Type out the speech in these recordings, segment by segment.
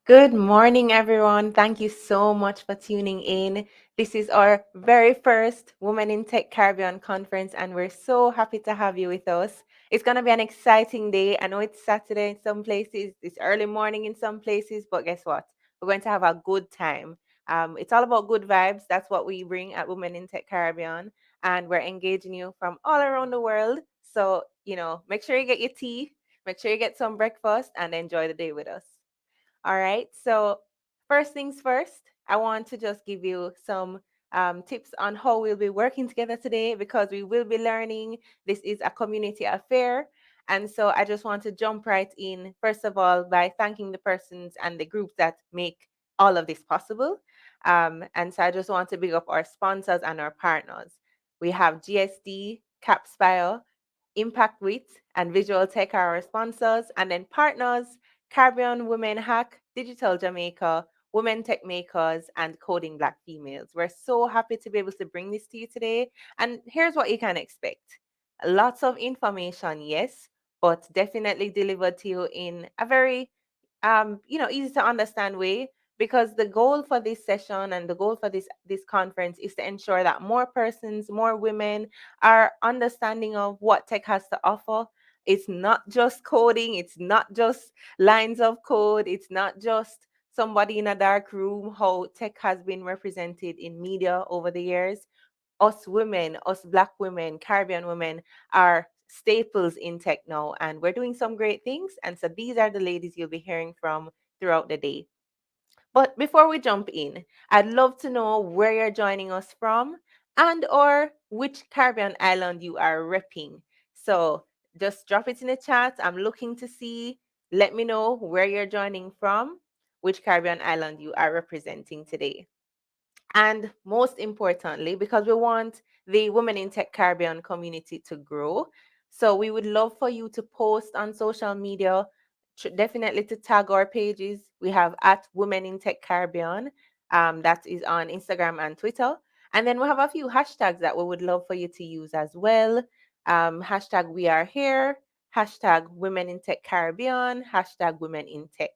Good morning, everyone. Thank you so much for tuning in. This is our very first Women in Tech Caribbean conference, and we're so happy to have you with us. It's going to be an exciting day. I know it's Saturday in some places, it's early morning in some places, but guess what? We're going to have a good time. It's all about good vibes. That's what we bring at Women in Tech Caribbean, and we're engaging you from all around the world. So, make sure you get your tea, make sure you get some breakfast, and enjoy the day with us. All right. So, first things first, I want to just give you some tips on how we'll be working together today because we will be learning. This is a community affair. And so, I just want to jump right in, first of all, by thanking the persons and the groups that make all of this possible. And so, I just want to big up our sponsors and our partners. We have GSD, Capspire, Impact Wit, and Visual Tech are our sponsors. And then partners Caribbean Women Hack, Digital Jamaica, Women Tech Makers, and Coding Black Females. We're so happy to be able to bring this to you today. And here's what you can expect lots of information, yes, but definitely delivered to you in a very easy to understand way because the goal for this session and the goal for this conference is to ensure that more persons, more women are understanding of what tech has to offer. It's not just coding, it's not just lines of code, it's not just somebody in a dark room, how tech has been represented in media over the years. Us women, us Black women, Caribbean women are staples in tech now, and we're doing some great things. And so these are the ladies you'll be hearing from throughout the day. But before we jump in, I'd love to know where you're joining us from and or which Caribbean island you are repping. So just drop it in the chat. I'm looking to see. Let me know where you're joining from, which Caribbean island you are representing today. And most importantly, because we want the Women in Tech Caribbean community to grow, so we would love for you to post on social media, definitely to tag our pages. We have at Women in Tech Caribbean, that is on Instagram and Twitter. And then we have a few hashtags that we would love for you to use as well. Hashtag We Are Here, hashtag Women in Tech Caribbean, hashtag Women in Tech.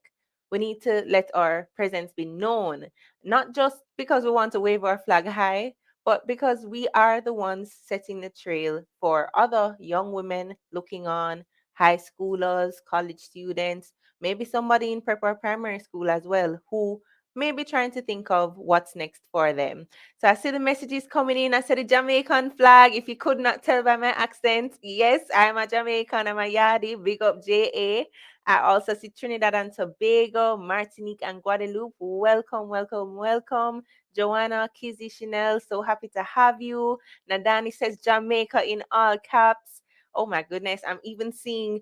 We need to let our presence be known, not just because we want to wave our flag high, but because we are the ones setting the trail for other young women looking on, high schoolers, college students, maybe somebody in prep or primary school as well, who may be trying to think of what's next for them. So I see the messages coming in. I see the Jamaican flag. If you could not tell by my accent, yes, I'm a Jamaican. I'm a Yardie. Big up JA. I also see Trinidad and Tobago, Martinique, and Guadeloupe. Welcome, welcome, welcome. Joanna, Kizzy, Chanel, so happy to have you. Nadani says Jamaica in all caps. Oh my goodness, I'm even seeing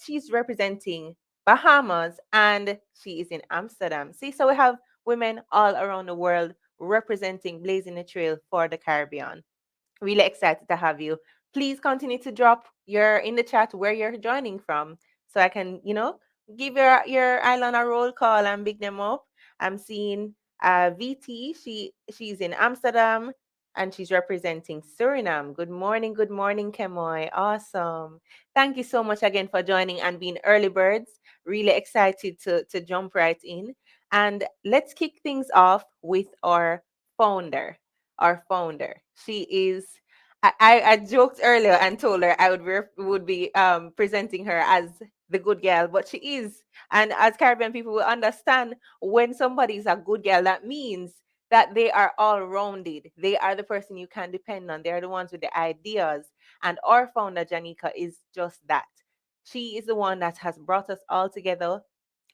she's representing Bahamas and she is in Amsterdam. See, so we have women all around the world representing blazing the trail for the Caribbean. Really excited to have you. Please continue to drop your in the chat where you're joining from so I can, give your island a roll call and big them up. I'm seeing VT. She's in Amsterdam and she's representing Suriname. Good morning, Kemoy. Awesome. Thank you so much again for joining and being early birds. Really excited to jump right in. And let's kick things off with founder our founder. She is. I joked earlier and told her I would be presenting her as the good girl, but she is. And as Caribbean people will understand, when somebody is a good girl, that means that they are all rounded. They are the person you can depend on. They are the ones with the ideas. And our founder, Janika, is just that. She is the one that has brought us all together,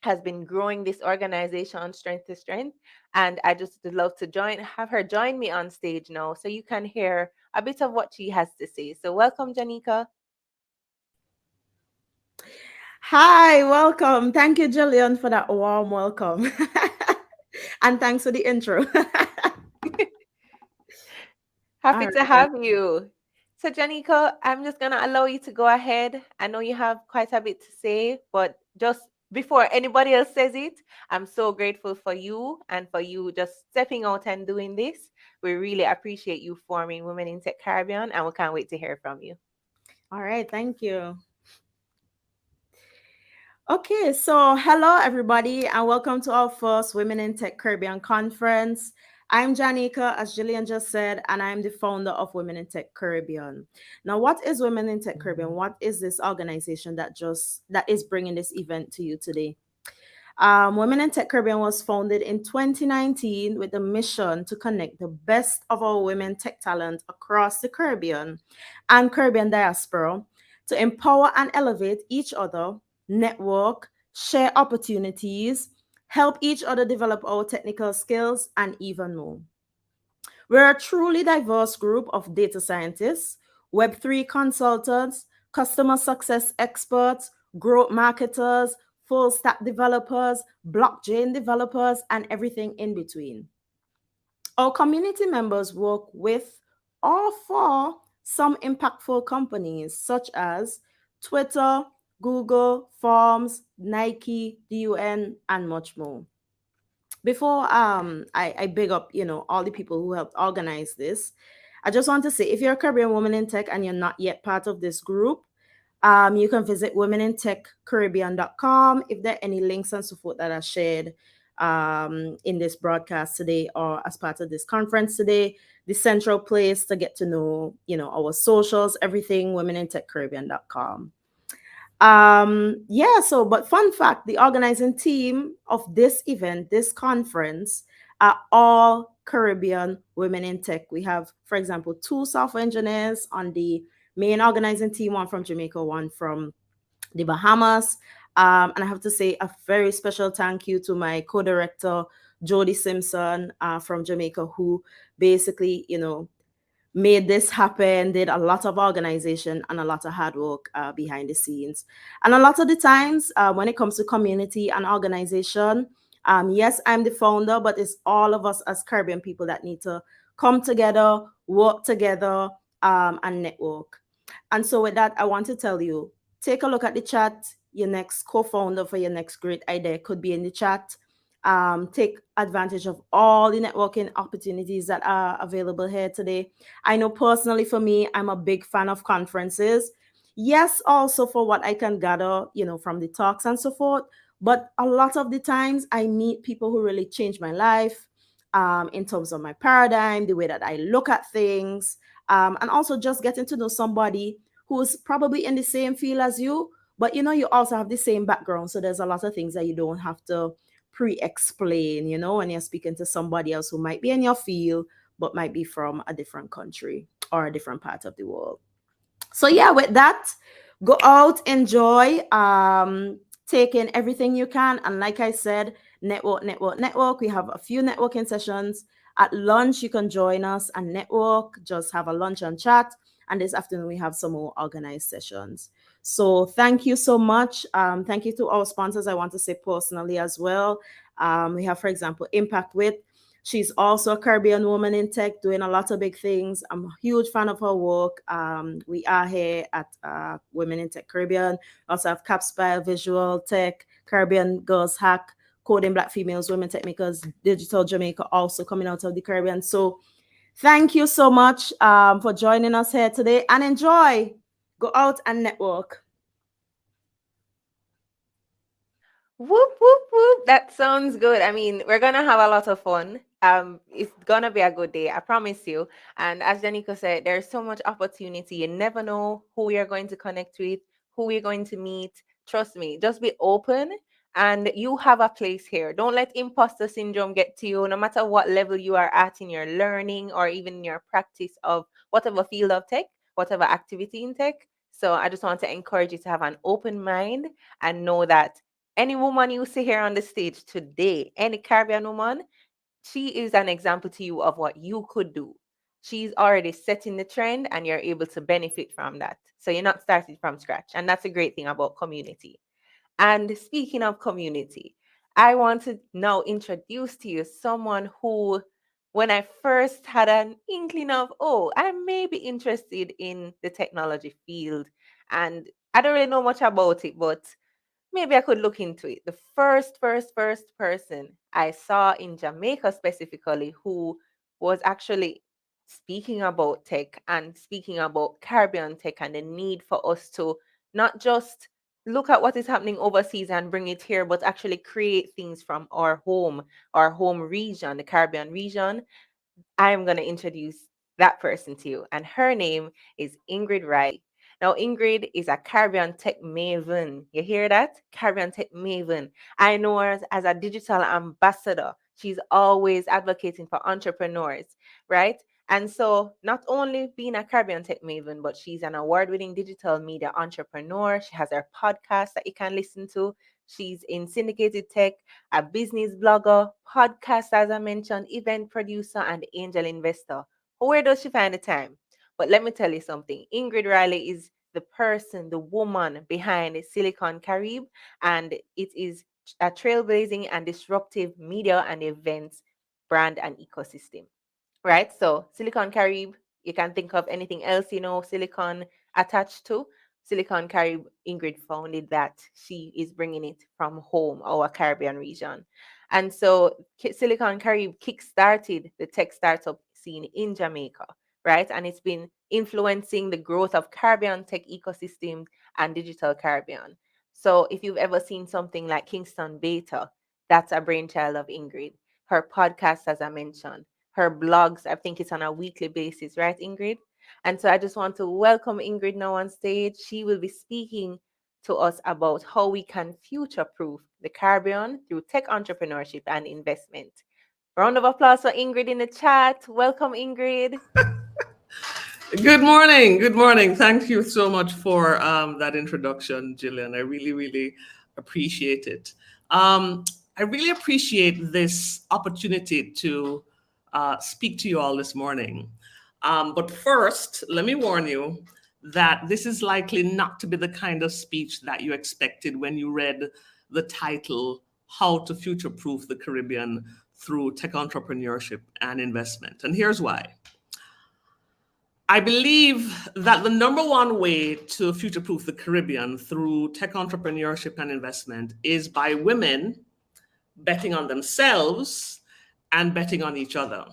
has been growing this organization strength to strength. And I just would love to have her join me on stage now so you can hear a bit of what she has to say. So welcome, Janika. Hi, welcome. Thank you, Jillian, for that warm welcome. And thanks for the intro. Happy All to right. have you. So, Janika, I'm just going to allow you to go ahead. I know you have quite a bit to say, but just before anybody else says it, I'm so grateful for you and for you just stepping out and doing this. We really appreciate you forming Women in Tech Caribbean, and we can't wait to hear from you. All right. Thank you. Okay, so hello everybody, and welcome to our first Women in Tech Caribbean conference. I'm Janika, as Jillian just said, and I'm the founder of Women in Tech Caribbean. Now, what is Women in Tech Caribbean? What is this organization that is bringing this event to you today? Women in Tech Caribbean was founded in 2019 with the mission to connect the best of our women tech talent across the Caribbean and Caribbean diaspora to empower and elevate each other, network, share opportunities, help each other develop our technical skills, and even more. We're a truly diverse group of data scientists, Web3 consultants, customer success experts, growth marketers, full stack developers, blockchain developers, and everything in between. Our community members work with or for some impactful companies such as Twitter, Google, Forms, Nike, DUN, and much more. Before I big up, all the people who helped organize this, I just want to say if you're a Caribbean woman in tech and you're not yet part of this group, you can visit womenintechcaribbean.com if there are any links and so forth that are shared in this broadcast today or as part of this conference today. The central place to get to know, our socials, everything, womenintechcaribbean.com. Yeah, but fun fact, the organizing team of this event, this conference, are all Caribbean women in tech. We have, for example, two software engineers on the main organizing team, one from Jamaica, one from the Bahamas. And I have to say a very special thank you to my co-director Jody Simpson from Jamaica, who basically, made this happen, did a lot of organization and a lot of hard work behind the scenes. And a lot of the times, when it comes to community and organization, yes, I'm the founder, but it's all of us as Caribbean people that need to come together, work together, and network. And so, with that, I want to tell you take a look at the chat. Your next co founder for your next great idea could be in the chat. Take advantage of all the networking opportunities that are available here today. I know personally for me, I'm a big fan of conferences. Yes, also for what I can gather, from the talks and so forth. But a lot of the times I meet people who really change my life in terms of my paradigm, the way that I look at things, and also just getting to know somebody who's probably in the same field as you, but you also have the same background. So there's a lot of things that you don't have to pre-explain, when you're speaking to somebody else who might be in your field, but might be from a different country or a different part of the world. So yeah, with that, go out, enjoy, take in everything you can. And like I said, network, network, network. We have a few networking sessions. At lunch, you can join us and network, just have a lunch and chat. And this afternoon, we have some more organized sessions. So thank you so much. Thank you to our sponsors. I want to say personally as well. We have, for example, Impact With. She's also a Caribbean woman in tech, doing a lot of big things. I'm a huge fan of her work. We are here at Women in Tech Caribbean. We also have Capspire, Visual Tech, Caribbean Girls Hack, Coding Black Females, Women Tech Makers, Digital Jamaica, also coming out of the Caribbean. So thank you so much for joining us here today, and enjoy. Go out and network. Whoop, whoop, whoop. That sounds good. I mean, we're gonna have a lot of fun. It's gonna be a good day, I promise you. And as Janika said, there's so much opportunity. You never know who you're going to connect with, who you're going to meet. Trust me, just be open and you have a place here. Don't let imposter syndrome get to you, no matter what level you are at in your learning or even in your practice of whatever field of tech, whatever activity in tech. So I just want to encourage you to have an open mind and know that any woman you see here on the stage today, any Caribbean woman, she is an example to you of what you could do. She's already setting the trend and you're able to benefit from that. So you're not starting from scratch. And that's a great thing about community. And speaking of community, I want to now introduce to you someone who, when I first had an inkling of, oh, I may be interested in the technology field, and I don't really know much about it, but maybe I could look into it. The first person I saw in Jamaica specifically who was actually speaking about tech and speaking about Caribbean tech and the need for us to not just look at what is happening overseas and bring it here, but actually create things from our home region, the Caribbean region. I am going to introduce that person to you, and her name is Ingrid Riley. Now, Ingrid is a Caribbean tech maven. You hear that? Caribbean tech maven. I know her as a digital ambassador. She's always advocating for entrepreneurs, right? And so, not only being a Caribbean tech maven, but she's an award winning digital media entrepreneur. She has her podcast that you can listen to. She's in syndicated tech, a business blogger, podcaster, as I mentioned, event producer, and angel investor. Where does she find the time? But let me tell you something. Ingrid Riley is the person, the woman behind Silicon Carib, and it is a trailblazing and disruptive media and events brand and ecosystem. Right? So Silicon Carib, you can think of anything else, Silicon attached to. Silicon Carib, Ingrid founded that. She is bringing it from home, our Caribbean region. And so Silicon Carib kickstarted the tech startup scene in Jamaica, right? And it's been influencing the growth of Caribbean tech ecosystems and digital Caribbean. So if you've ever seen something like Kingston Beta, that's a brainchild of Ingrid. Her podcast, as I mentioned, her blogs, I think it's on a weekly basis, right, Ingrid? And so I just want to welcome Ingrid now on stage. She will be speaking to us about how we can future proof the Caribbean through tech entrepreneurship and investment. Round of applause for Ingrid in the chat. Welcome, Ingrid. Good morning. Good morning. Thank you so much for that introduction, Gillian. I really, really appreciate it. I really appreciate this opportunity to speak to you all this morning. But first, let me warn you that this is likely not to be the kind of speech that you expected when you read the title, How to Future Proof the Caribbean Through Tech Entrepreneurship and Investment. And here's why. I believe that the number one way to future-proof the Caribbean through tech entrepreneurship and investment is by women betting on themselves and betting on each other.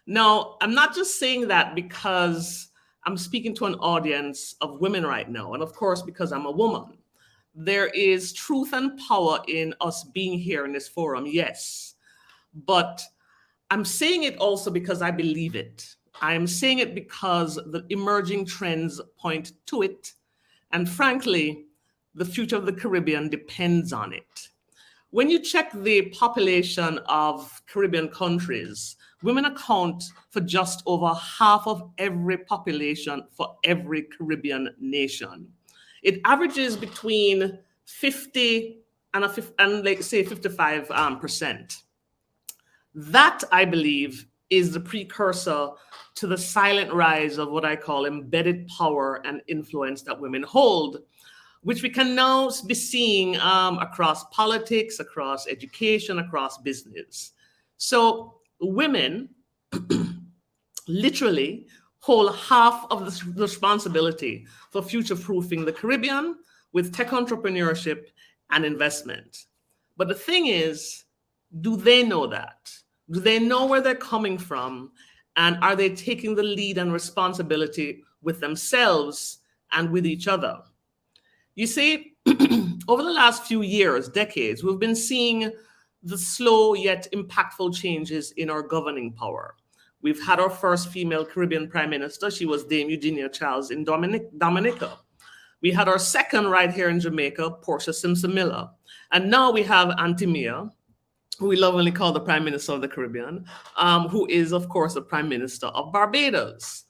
Now, I'm not just saying that because I'm speaking to an audience of women right now, and of course, because I'm a woman. There is truth and power in us being here in this forum, yes. But I'm saying it also because I believe it. I am saying it because the emerging trends point to it. And frankly, the future of the Caribbean depends on it. When you check the population of Caribbean countries, women account for just over half of every population for every Caribbean nation. It averages between 50 and like say 55%. That, I believe, is the precursor to the silent rise of what I call embedded power and influence that women hold, which we can now be seeing across politics, across education, across business. So women literally hold half of the responsibility for future-proofing the Caribbean with tech entrepreneurship and investment. But the thing is, do they know that? Do they know where they're coming from? And are they taking the lead and responsibility with themselves and with each other? You see, over the last few years, decades, we've been seeing the slow yet impactful changes in our governing power. We've had our first female Caribbean Prime Minister. She was Dame Eugenia Charles in Dominica. We had our second right here in Jamaica, Portia Simpson Miller. And now we have Auntie Mia, who we lovingly call the Prime Minister of the Caribbean, who is, of course, the Prime Minister of Barbados.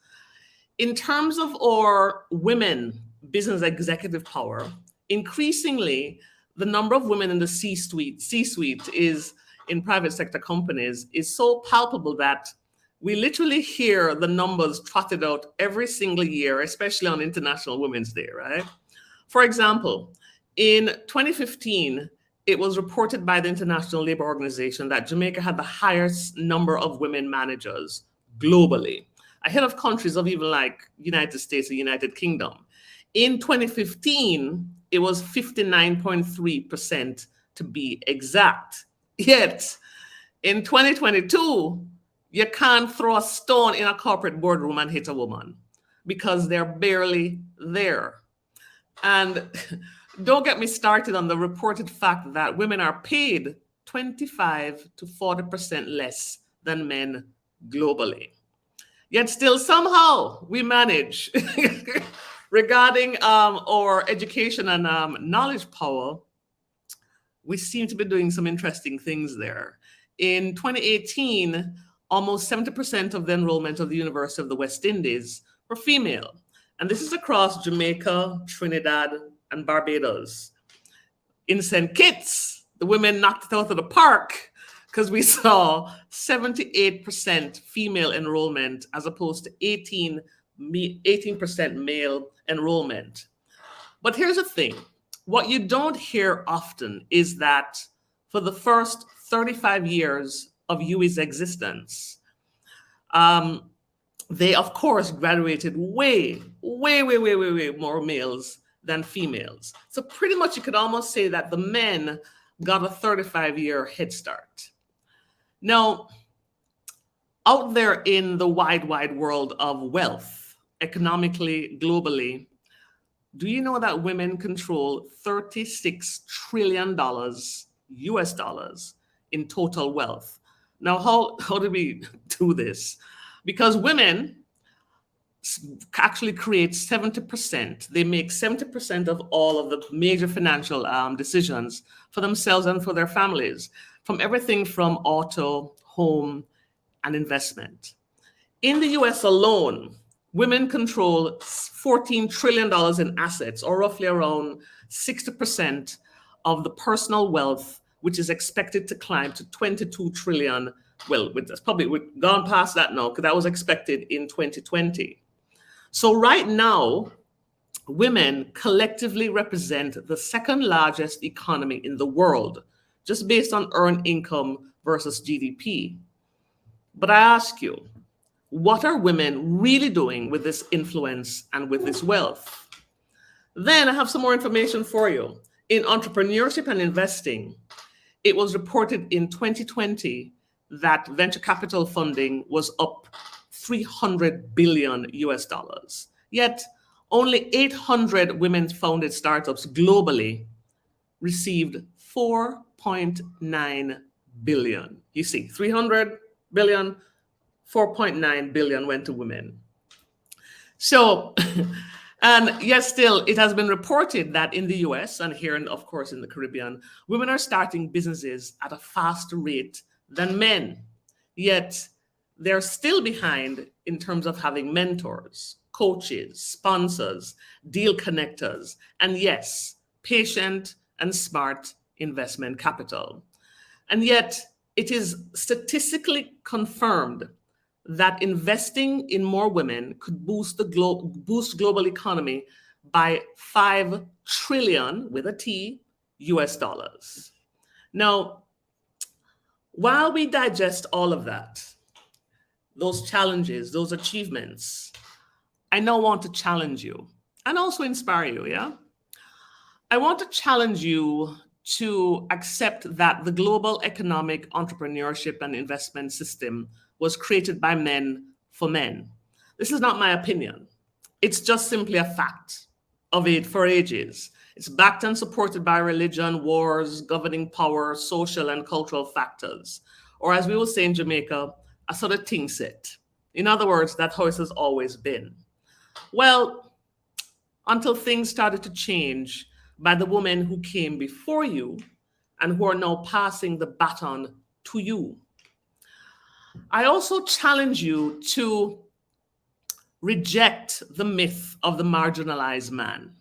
In terms of our women business executive power, increasingly, the number of women in the C-suite is in private sector companies is so palpable that we literally hear the numbers trotted out every single year, especially on International Women's Day, right? For example, in 2015, it was reported by the International Labour Organization that Jamaica had the highest number of women managers globally, ahead of countries of even like United States or United Kingdom. In 2015, it was 59.3% to be exact. Yet, in 2022, you can't throw a stone in a corporate boardroom and hit a woman because they're barely there. And Don't get me started on the reported fact that women are paid 25 to 40% less than men globally. Yet still somehow we manage. Regarding our education and knowledge power, we seem to be doing some interesting things there. In 2018, almost 70% of the enrollment of the University of the West Indies were female. And this is across Jamaica, Trinidad, and Barbados. In St. Kitts, the women knocked it out of the park because we saw 78% female enrollment as opposed to 18% male enrollment. But here's the thing. What you don't hear often is that for the first 35 years of UWI's existence, they, of course, graduated way more males than females. So pretty much you could almost say that the men got a 35-year head start. Now, out there in the wide world of wealth, economically, globally, do you know that women control $36 trillion US dollars in total wealth? Now, how do we do this? Because women actually create 70%. They make 70% of all of the major financial decisions for themselves and for their families, from everything from auto, home, and investment. In the US alone, women control $14 trillion in assets, or roughly around 60% of the personal wealth, which is expected to climb to 22 trillion. Well, we've gone past that now because that was expected in 2020. So right now, women collectively represent the second largest economy in the world, just based on earned income versus GDP. But I ask you, what are women really doing with this influence and with this wealth? Then I have some more information for you. In entrepreneurship and investing, it was reported in 2020 that venture capital funding was up 300 billion US dollars. Yet only 800 women-founded startups globally received 4.9 billion. You see, 300 billion, 4.9 billion went to women. So, and yet still, it has been reported that in the US and here, and of course in the Caribbean, women are starting businesses at a faster rate than men. Yet they're still behind in terms of having mentors, coaches, sponsors, deal connectors, and yes, patient and smart investment capital. And yet it is statistically confirmed that investing in more women could boost the global economy by 5 trillion with a T US dollars. Now, while we digest all of that, those challenges, those achievements, I now want to challenge you and also inspire you, yeah? I want to challenge you to accept that the global economic entrepreneurship and investment system was created by men for men. This is not my opinion. It's just simply a fact of it for ages. It's backed and supported by religion, wars, governing power, social and cultural factors. Or as we will say in Jamaica, a sort of thing set. In other words, that's how it has always been. Well, until things started to change by the women who came before you and who are now passing the baton to you. I also challenge you to reject the myth of the marginalized man.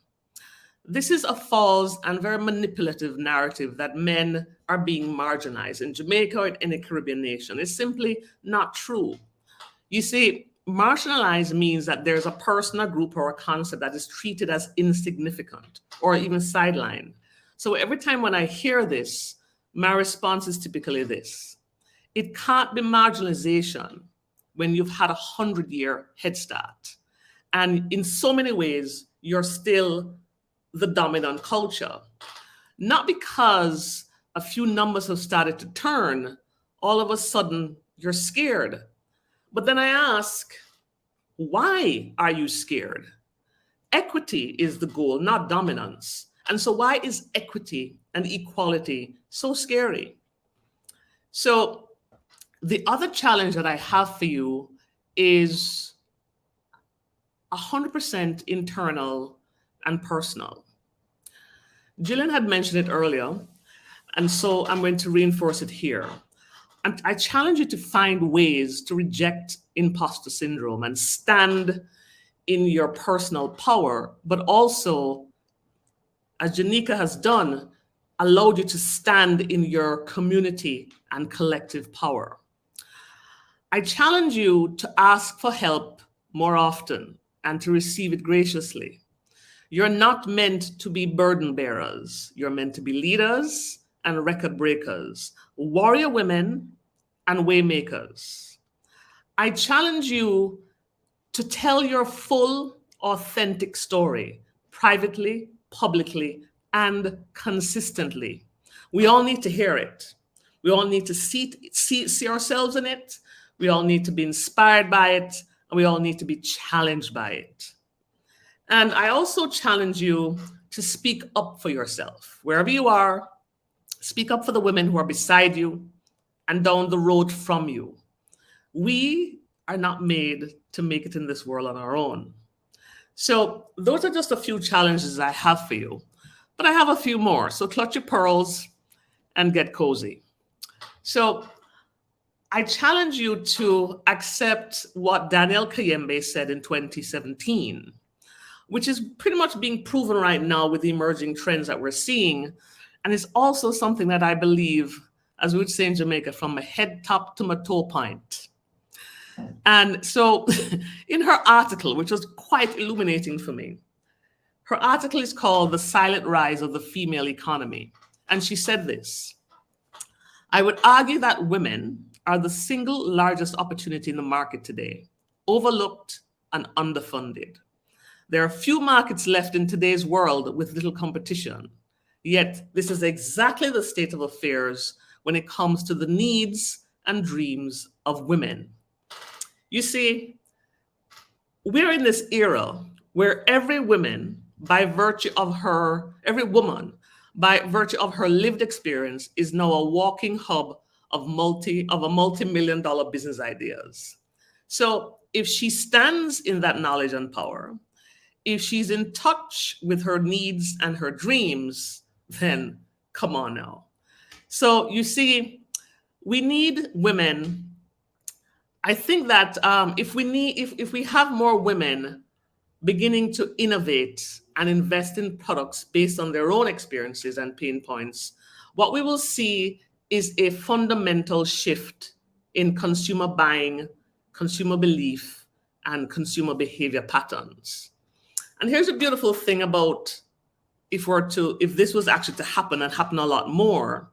This is a false and very manipulative narrative that men are being marginalized in Jamaica or in any Caribbean nation. It's simply not true. You see, marginalized means that there's a person, a group, or a concept that is treated as insignificant or even sidelined. So every time when I hear this, my response is typically this: it can't be marginalization when you've had 100-year head start. And in so many ways, you're still the dominant culture. Not because a few numbers have started to turn, all of a sudden you're scared. But then I ask, why are you scared? Equity is the goal, not dominance. And so, why is equity and equality so scary? So, the other challenge that I have for you is 100% internal and personal. Gillian had mentioned it earlier, and so I'm going to reinforce it here. I challenge you to find ways to reject imposter syndrome and stand in your personal power, but also, as Janika has done, allowed you to stand in your community and collective power. I challenge you to ask for help more often and to receive it graciously. You're not meant to be burden bearers. You're meant to be leaders and record breakers, warrior women and waymakers. I challenge you to tell your full, authentic story privately, publicly, and consistently. We all need to hear it. We all need to see ourselves in it. We all need to be inspired by it. And we all need to be challenged by it. And I also challenge you to speak up for yourself. Wherever you are, speak up for the women who are beside you and down the road from you. We are not made to make it in this world on our own. So those are just a few challenges I have for you, but I have a few more. So clutch your pearls and get cozy. So I challenge you to accept what Danielle Kayembe said in 2017, which is pretty much being proven right now with the emerging trends that we're seeing. And it's also something that I believe, as we would say in Jamaica, from my head top to my toe point. And so in her article, which was quite illuminating for me, her article is called The Silent Rise of the Female Economy. And she said this: I would argue that women are the single largest opportunity in the market today, overlooked and underfunded. There are few markets left in today's world with little competition. Yet this is exactly the state of affairs when it comes to the needs and dreams of women. You see, we're in this era where every woman, by virtue of her lived experience, is now a walking hub of a multi-million dollar business ideas. So if she stands in that knowledge and power, if she's in touch with her needs and her dreams, then come on now. So you see, we need women. I think that if we have more women beginning to innovate and invest in products based on their own experiences and pain points, what we will see is a fundamental shift in consumer buying, consumer belief, and consumer behavior patterns. And here's a beautiful thing about if this was actually to happen and happen a lot more,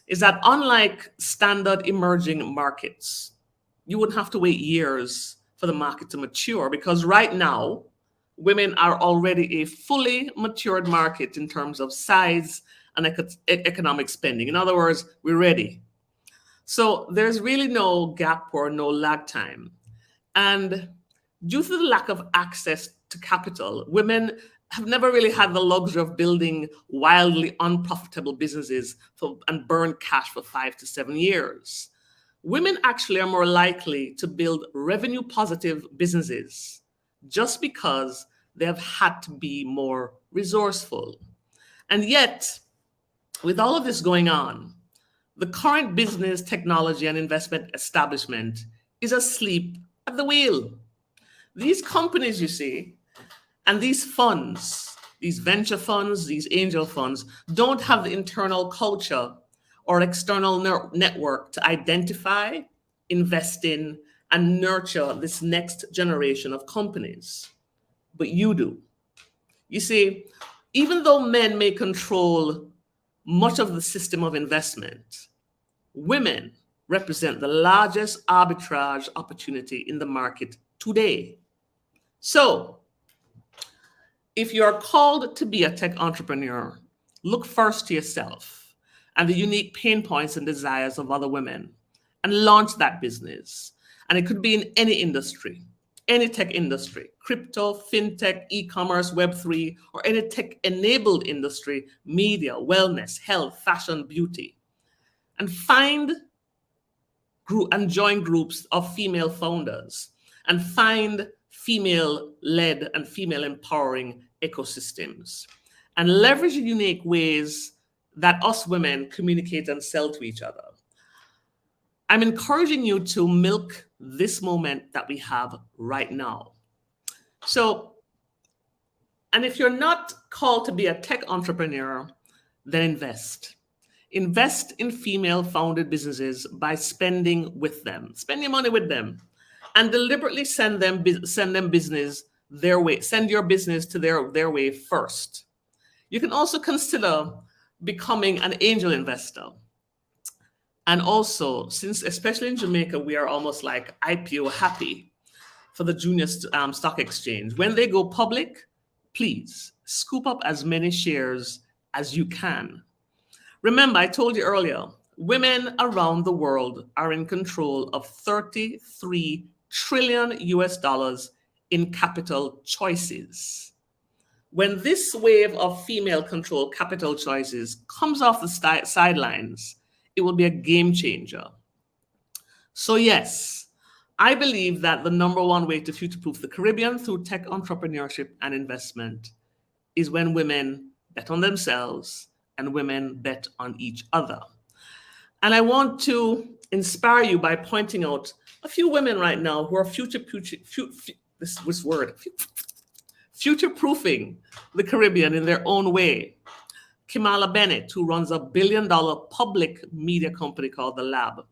is that unlike standard emerging markets, you wouldn't have to wait years for the market to mature, because right now, women are already a fully matured market in terms of size and economic spending. In other words, we're ready. So there's really no gap or no lag time. And due to the lack of access to capital, women have never really had the luxury of building wildly unprofitable businesses and burn cash for 5 to 7 years. Women actually are more likely to build revenue positive businesses just because they have had to be more resourceful. And yet, with all of this going on, the current business, technology, and investment establishment is asleep at the wheel. These companies, you see, and these funds, these venture funds, these angel funds, don't have the internal culture or external network to identify, invest in, and nurture this next generation of companies. But you do. You see, even though men may control much of the system of investment, women represent the largest arbitrage opportunity in the market today. So, if you're called to be a tech entrepreneur, look first to yourself and the unique pain points and desires of other women and launch that business. And it could be in any industry. any tech industry, crypto, fintech, e-commerce, Web3, or any tech-enabled industry, media, wellness, health, fashion, beauty, and find and join groups of female founders and find female-led and female empowering ecosystems and leverage the unique ways that us women communicate and sell to each other. I'm encouraging you to milk this moment that we have right now. So, and if you're not called to be a tech entrepreneur, then invest. Invest in female founded businesses by spending with them. Spend your money with them and deliberately send them business their way. Send your business to their way first. You can also consider becoming an angel investor. And also, since especially in Jamaica, we are almost like IPO happy for the junior stock exchange. When they go public, please scoop up as many shares as you can. Remember, I told you earlier, women around the world are in control of 33 trillion US dollars in capital choices. When this wave of female controlled capital choices comes off the sidelines, it will be a game changer. So yes, I believe that the number one way to future-proof the Caribbean through tech entrepreneurship and investment is when women bet on themselves and women bet on each other. And I want to inspire you by pointing out a few women right now who are future-proofing the Caribbean in their own way. Kimala Bennett, who runs a billion-dollar public media company called The Lab.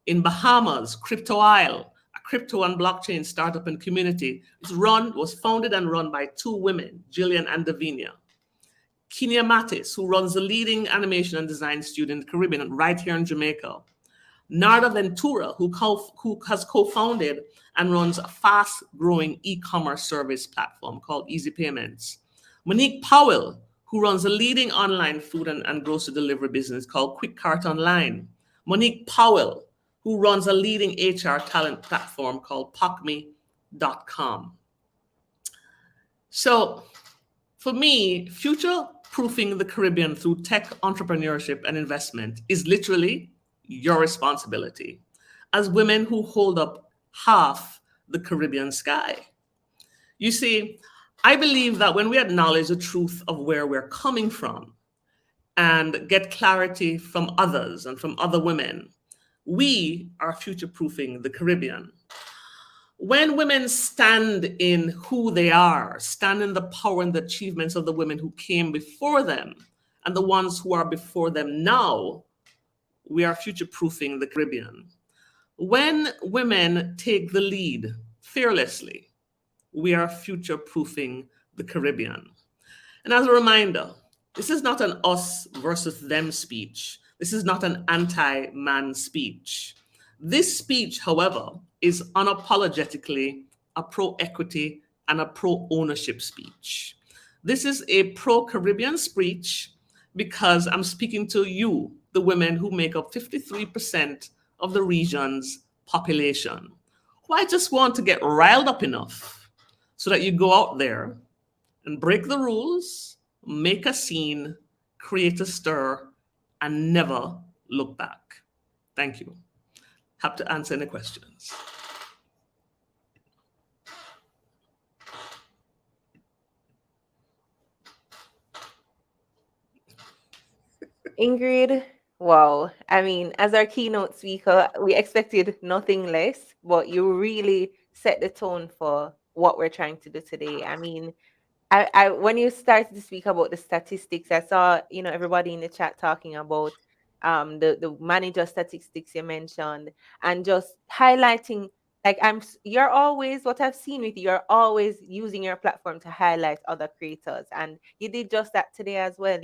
In Bahamas, Crypto Isle, a crypto and blockchain startup and community, was founded and run by two women, Jillian and Davinia. Kenya Mattis, who runs the leading animation and design studio in the Caribbean right here in Jamaica. Narda Ventura, who has co-founded and runs a fast-growing e-commerce service platform called Easy Payments. Monique Powell, who runs a leading online food and grocery delivery business called Quick Cart Online. Monique Powell, who runs a leading HR talent platform called POCME.com. So for me, future-proofing the Caribbean through tech entrepreneurship and investment is literally your responsibility as women who hold up half the Caribbean sky. You see, I believe that when we acknowledge the truth of where we're coming from and get clarity from others and from other women, we are future-proofing the Caribbean. When women stand in who they are, stand in the power and the achievements of the women who came before them and the ones who are before them now, we are future-proofing the Caribbean. When women take the lead fearlessly, we are future-proofing the Caribbean. And as a reminder, this is not an us versus them speech. This is not an anti-man speech. This speech, however, is unapologetically a pro-equity and a pro-ownership speech. This is a pro-Caribbean speech because I'm speaking to you, the women who make up 53% of the region's population, who I just want to get riled up enough so that you go out there and break the rules, make a scene, create a stir, and never look back. Thank you. Happy to answer any questions. Ingrid, wow. I mean, as our keynote speaker, we expected nothing less, but you really set the tone for what we're trying to do today. I mean, I when you started to speak about the statistics, I saw, everybody in the chat talking about the manager statistics you mentioned and just highlighting like you're always what I've seen with you, you're always using your platform to highlight other creators. And you did just that today as well,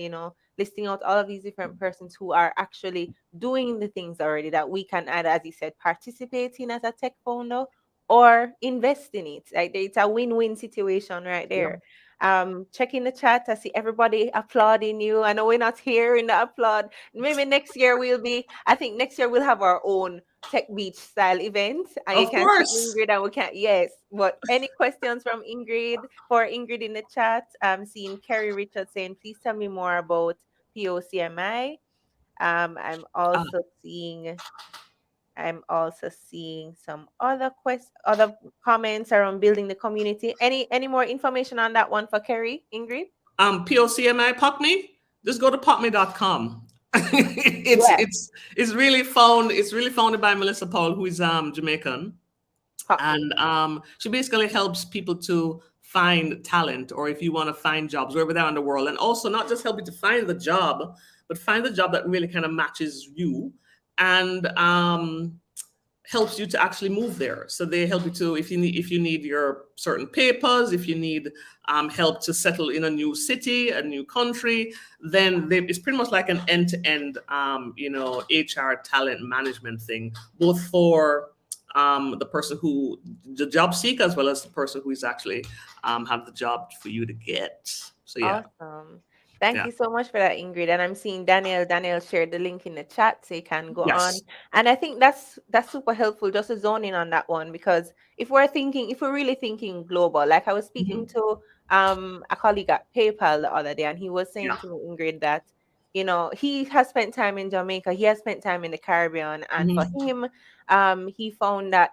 listing out all of these different persons who are actually doing the things already that we can either, as you said, participate in as a tech founder or invest in it. Like it's a win-win situation right Yeah. there. Checking the chat, I see everybody applauding you. I know we're not here in the applaud. Maybe next year I think next year we'll have our own Tech Beach style event, and you Of can see course. Ingrid and we can, yes. But any questions from Ingrid, for Ingrid in the chat? I'm seeing Kerry Richards saying, please tell me more about POCMI. I'm Ah, also seeing some other comments around building the community. Any more information on that one for Kerry, Ingrid? POCMI, POCME, just go to POCME.com. Yes, It's really founded by Melissa Paul, who is Jamaican. pop me. And she basically helps people to find talent, or if you want to find jobs wherever they are in the world, and also not just help you to find the job, but find the job that really kind of matches you, and helps you to actually move there. So they help you to, if you need your certain papers, if you need help to settle in a new city, a new country, then it's pretty much like an end-to-end HR talent management thing, both for the person who the job seeker, as well as the person who is actually have the job for you to get. So yeah. Awesome. Thank Yeah. you so much for that, Ingrid. And I'm seeing Daniel. Daniel shared the link in the chat, so you can go on. Yes. And I think that's super helpful just to zone in on that one, because if we're really thinking global, like I was speaking Hmm. to a colleague at PayPal the other day, and he was saying Yeah. to me, Ingrid, that he has spent time in Jamaica, he has spent time in the Caribbean, and for Hmm. him, he found that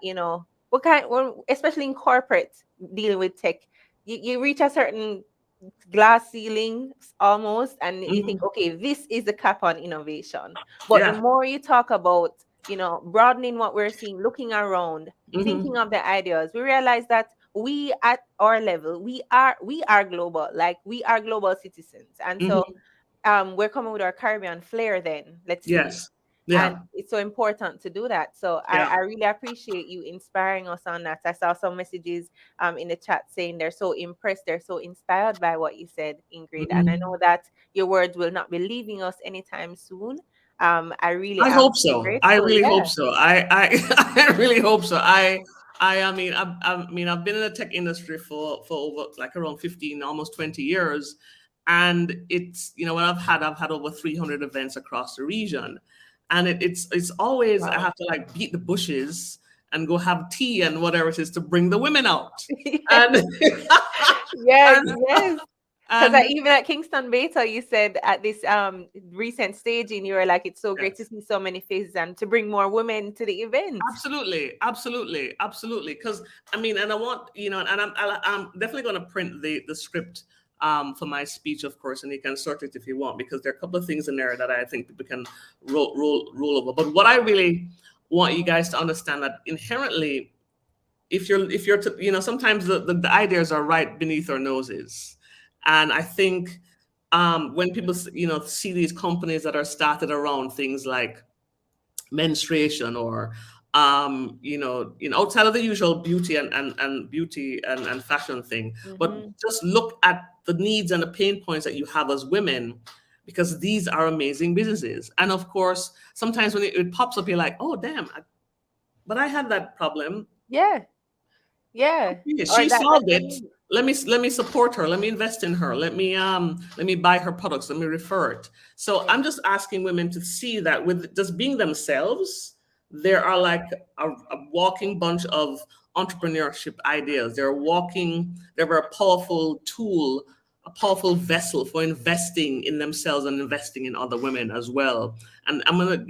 especially in corporate dealing with tech, you reach a certain glass ceilings almost, and you think, Hmm. okay, this is the cap on innovation. But the Yeah. more you talk about broadening what we're seeing, looking around, thinking Hmm. of the ideas, we realize that we at our level, we are global, like we are global citizens. And so Hmm. we're coming with our Caribbean flair, then let's say. Yes. And Yeah. it's so important to do that. So I, Yeah. I really appreciate you inspiring us on that. I saw some messages in the chat saying they're so impressed, they're so inspired by what you said, Ingrid. And I Hmm. know that your words will not be leaving us anytime soon. I really I am hope so so. I grateful. really hope Yeah. so. I really hope so. I mean, I've been in the tech industry for over like around 15, almost 20 years. And it's, when I've had over 300 events across the region. And it's always, I Wow. have to like beat the bushes and go have tea and whatever it is to bring the women out. And, Yes, and, yes. Because and even at Kingston Beta, you said at this recent staging, you were like, it's so great to yes. see so many faces and to bring more women to the event. Absolutely, absolutely, absolutely. Because I mean, and I want and I'm definitely going to print the script for my speech, of course, and you can sort it if you want, because there are a couple of things in there that I think people can roll over. But what I really want you guys to understand, that inherently, if you're sometimes the ideas are right beneath our noses, and I think when people see these companies that are started around things like menstruation, or outside of the usual beauty and beauty and fashion thing, but Hmm. just look at the needs and the pain points that you have as women, because these are amazing businesses. And of course, sometimes when it pops up, you're like, oh damn, but I had that problem. Yeah, yeah. Yeah, Or she that's solved the it. need. Let me support her. Let me invest in her. Let me buy her products. Let me refer it. So Yeah. I'm just asking women to see that with just being themselves, there are like a walking bunch of entrepreneurship ideas. They're a very powerful tool, a powerful vessel for investing in themselves and investing in other women as well. And I'm gonna,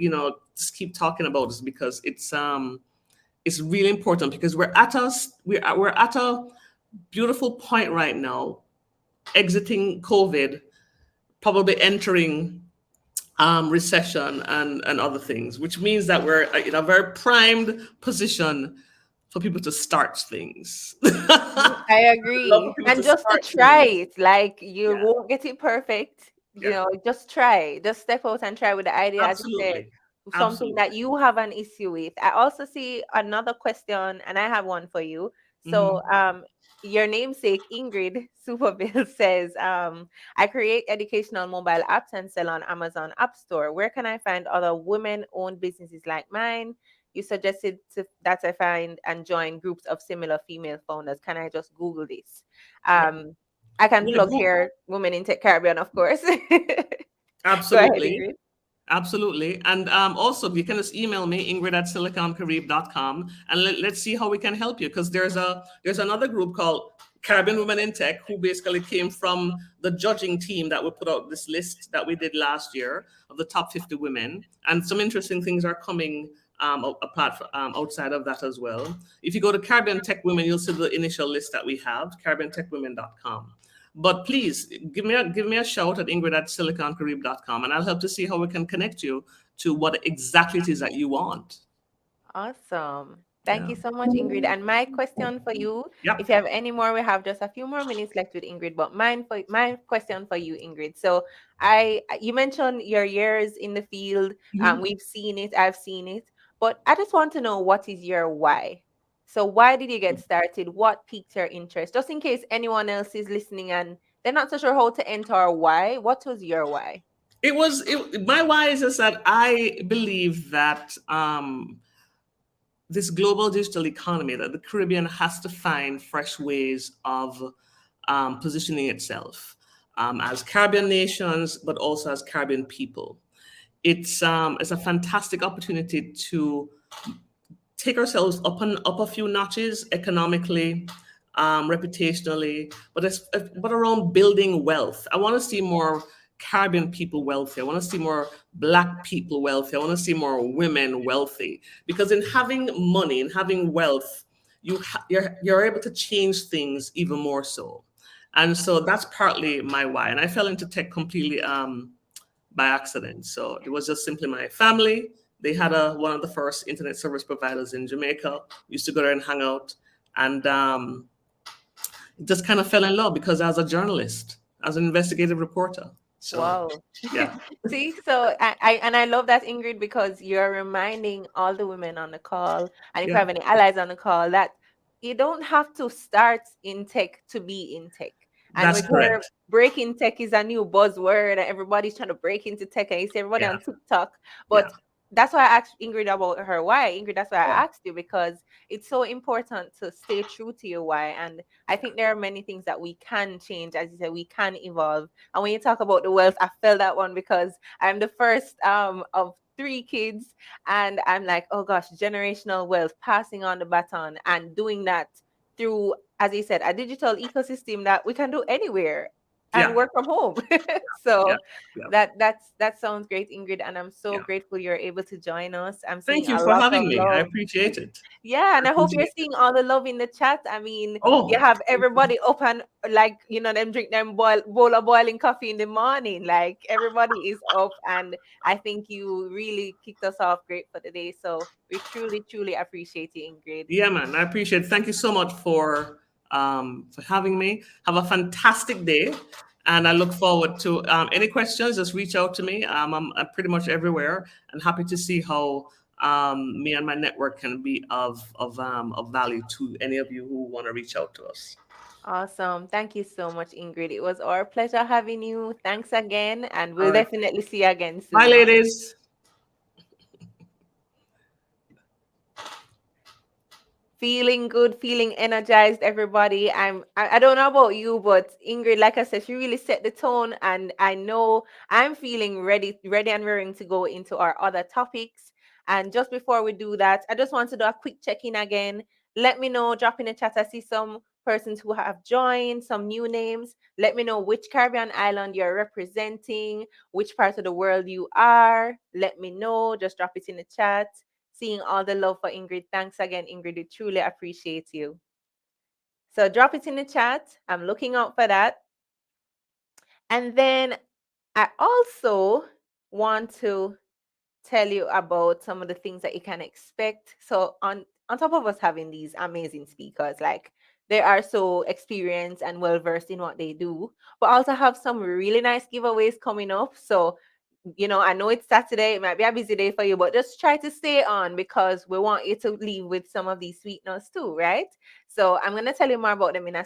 just keep talking about this, because it's really important, because we're at a beautiful point right now, exiting COVID, probably entering recession and other things, which means that we're in a very primed position for people to start things. Mhm, I I love for agree. people And to just to start try things. it, like you Yeah, won't get it perfect. yeah, Just try. Just step out and try with the idea, as you said, absolutely, something that absolutely. you have an issue with. I also see another question, and I have one for you. So, Hmm. your namesake Ingrid Superbill says, I create educational mobile apps and sell on Amazon App Store. Where can I find other women-owned businesses like mine? you suggested that I find and join groups of similar female founders. Can I just Google this? Yeah. I can Yeah, plug here Women in Tech Caribbean, of course. Go ahead, absolutely. Ingrid. Absolutely. And also, you can just email me, Ingrid at siliconcarib.com, and let's see how we can help you. Because there's another group called Caribbean Women in Tech, who basically came from the judging team that we put out this list that we did last year of the top 50 women. And some interesting things are coming apart outside of that as well. If you go to Caribbean Tech Women, you'll see the initial list that we have, caribbeantechwomen.com. But please give me a shout at Ingrid at siliconcarib.com, and I'll help to see how we can connect you to what exactly it is that you want. Awesome. Thank Yeah. you so much, Ingrid. And my question for you, if Yep. you have any more, we have just a few more minutes left with Ingrid, but my question for you, Ingrid. So you mentioned your years in the field. Mhm. We've seen it, I've seen it, but I just want to know, what is your why? So why did you get started? What piqued your interest? Just in case anyone else is listening and they're not so sure how to enter our why, what was your why? My why is just that I believe that this global digital economy, that the Caribbean has to find fresh ways of positioning itself as Caribbean nations, but also as Caribbean people. It's a fantastic opportunity to take ourselves up a few notches economically, reputationally, but around building wealth. I want to see more Caribbean people wealthy. I want to see more Black people wealthy. I want to see more women wealthy. Because in having money and having wealth, you're able to change things even more so. And so that's partly my why. And I fell into tech completely by accident. So it was just simply my family. They had one of the first internet service providers in Jamaica. We used to go there and hang out, and just kind of fell in love because I was a journalist, as an investigative reporter. So Wow. yeah, See, so I love that, Ingrid, because you're reminding all the women on the call, and if you yeah, have any allies on the call, that you don't have to start in tech to be in tech. And that's we hear correct. breaking tech is a new buzzword, and everybody's trying to break into tech, and you see everybody Yeah, on TikTok. yeah, But that's why I asked Ingrid about her why. Ingrid, that's why yeah, I asked you, because it's so important to stay true to your why. And I think there are many things that we can change, as you said, we can evolve. And when you talk about the wealth, I felt that one, because I'm the first of three kids, and I'm like, oh gosh, generational wealth, passing on the baton, and doing that through, as you said, a digital ecosystem that we can do anywhere and yeah, work from home. yeah, So yeah, that sounds great, Ingrid, and I'm so yeah. grateful you're able to join us. I'm seeing Thank you a for lot of having me. I love. appreciate it. Yeah, I and I hope you're appreciate it. seeing all the love in the chat. I mean, you Oh, have everybody up and, like, them drink them bowl of boiling coffee in the morning. Like, everybody is up, and I think you really kicked us off great for the day. So we truly, truly appreciate you, Ingrid. yeah, man. I appreciate it. Thank you so much for having me. Have a fantastic day. And I look forward to any questions. Just reach out to me. I'm pretty much everywhere, and happy to see how me and my network can be of value to any of you who want to reach out to us. Awesome. Thank you so much, Ingrid. It was our pleasure having you. Thanks again, and All we'll right. definitely see you again Bye, soon. ladies. Feeling good, feeling energized, everybody. I don't know about you, but Ingrid, like I said, she really set the tone, and I know I'm feeling ready and raring to go into our other topics. And just before we do that, I just want to do a quick check-in again. Let me know, drop in the chat. I see some persons who have joined, some new names. Let me know which Caribbean island you're representing, which part of the world you are. Let me know. Just drop it in the chat. Seeing all the love for Ingrid. Thanks again, Ingrid. We truly appreciate you. So drop it in the chat. I'm looking out for that. And then I also want to tell you about some of the things that you can expect. So on top of us having these amazing speakers, like, they are so experienced and well versed in what they do, but also have some really nice giveaways coming up. So, I know it's Saturday, it might be a busy day for you, but just try to stay on, because we want you to leave with some of these sweet notes too, right? So I'm going to tell you more about them in a